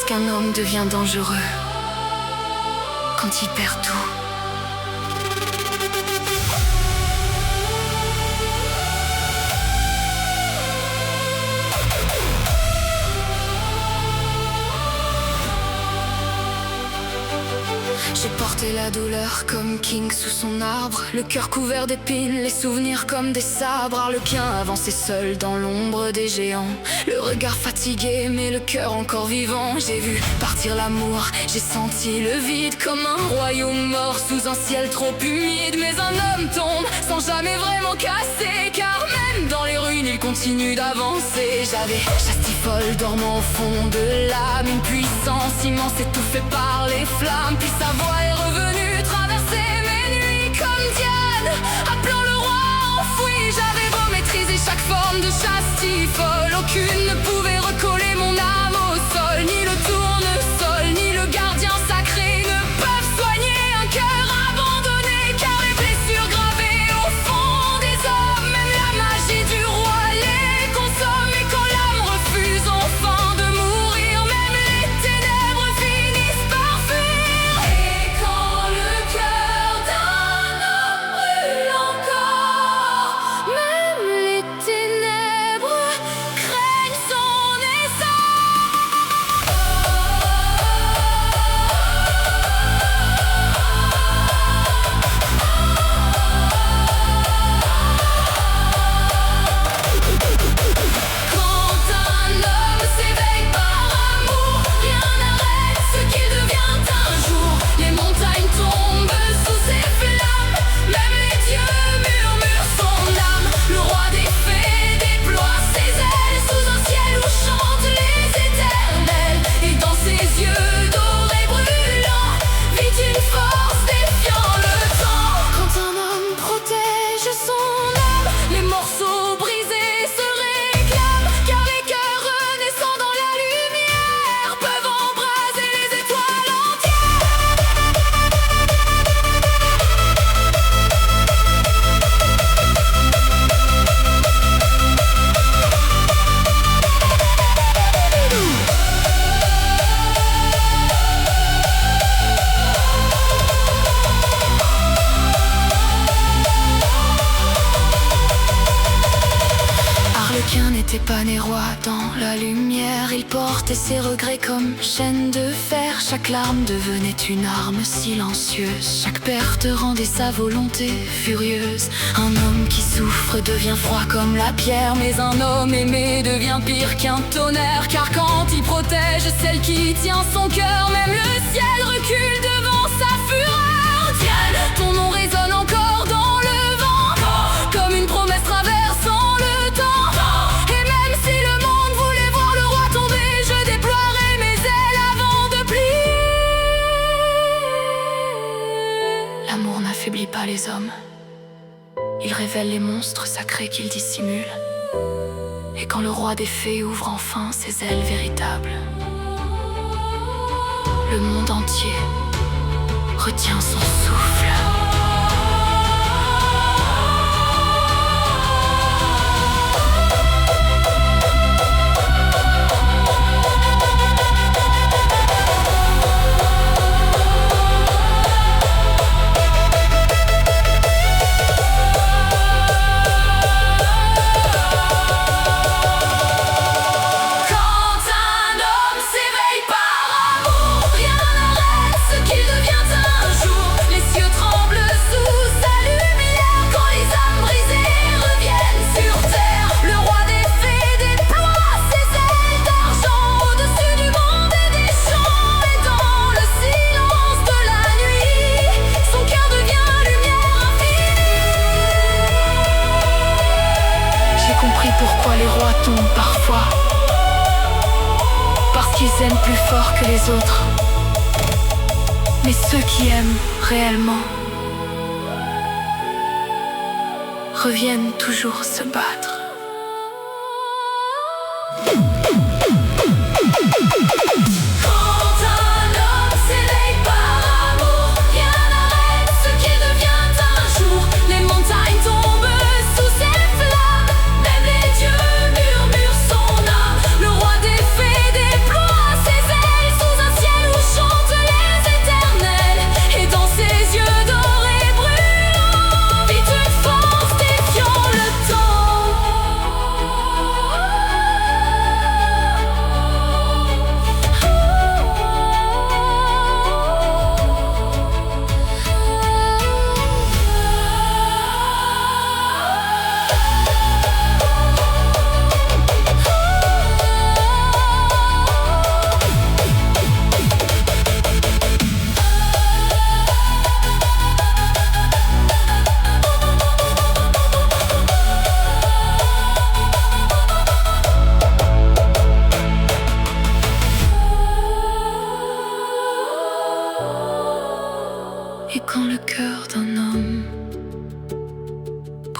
qu'un homme devient dangereux quand il perd tout. J'ai porté la douleur comme King sous son arbre, le cœur couvert d'épines, les souvenirs comme des sabres. Harlequin avançait seul dans l'ombre des géants, le regard fatigué mais le cœur encore vivant. J'ai vu partir l'amour, j'ai senti le vide comme un royaume mort sous un ciel trop humide. Mais un homme tombe sans jamais vraiment casser, car même dans les ruines il continue d'avancer. J'avais Chastifol dormant au fond de l'âme, une puissance immense étouffée par les flammes. Puis sa voix est revenue traverser mes nuits comme Diane, appelant le roi enfoui. J'avais beau maîtriser chaque forme de Chastifol, aucune ne pouvait recoller mon âme au sol. Ni le tournesol, ni le gardien sacré ne peuvent soigner un cœur abandonné, car les blessures gravées au fond des hommes, même la magie du roi les consomme. Et quand l'âme refuse enfin de mourir, même les ténèbres finissent par fuir. Et quand le cœur d'un homme brûle encore, même les ténèbres craignent son essor. Quand un homme s'éveille par amour, rien n'arrête ce qu'il devient un jour. Les montagnes tombent sous ses flammes, même les dieux murmurent son âme. Le roi des fées déploie ses ailes sous un ciel où chantent les éternels. Et dans ses yeux dorés brûlants vit une force défiant le temps. Quand un homme protège son âme, les morceaux brisés se réclament, car les cœurs renaissant dans la lumière peuvent embraser les étoiles entières. Harlequin n'était pas né roi dans la lumière, il portait ses regrets comme chaîne de fer. Chaque larme devenait une arme silencieuse, chaque perte rendait sa volonté furieuse. Un homme qui souffre devient froid comme la pierre, mais un homme aimé devient pire qu'un tonnerre. Car quand il protège celle qui tient son cœur, même le ciel recule devant sa fureur. Diane, ton nom résonne encore dans le vent, comme une promesse traversant le temps. Et même si le monde voulait voir le roi tomber, je déploierai mes ailes avant de plier. L'amour n'affaiblit pas les hommes, il révèle les monstres sacrés qu'il dissimule. Et quand le roi des fées ouvre enfin ses ailes véritables, le monde entier retient son souffle. Quand un homme s'éveille par amour, rien n'arrête ce qu'il devient un jour. Les cieux tremblent sous sa lumière, quand les âmes brisées reviennent sur terre. Le roi des fées déploie ses ailes d'argent au-dessus du monde et des champs. Et dans le silence de la nuit, son cœur devient lumière infinie. J'ai compris pourquoi les rois tombent parfois, parce qu'ils aiment plus fort que les autres. Mais ceux qui aiment réellement reviennent toujours se battre. Quand un homme s'éveille par amour, rien n'arrête ce qui devient un jour. Les montagnes tombent sous ses flammes, même les dieux murmurent son âme. Le roi des fées déploie ses ailes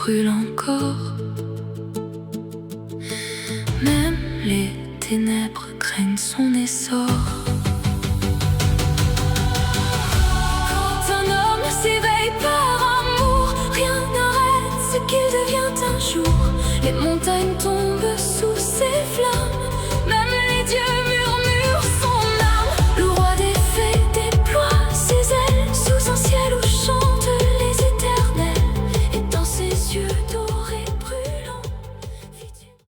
brûle encore. Même les ténèbres craignent son essor. Quand un homme s'éveille par amour, rien n'arrête ce qu'il devient un jour. Les montagnes tombent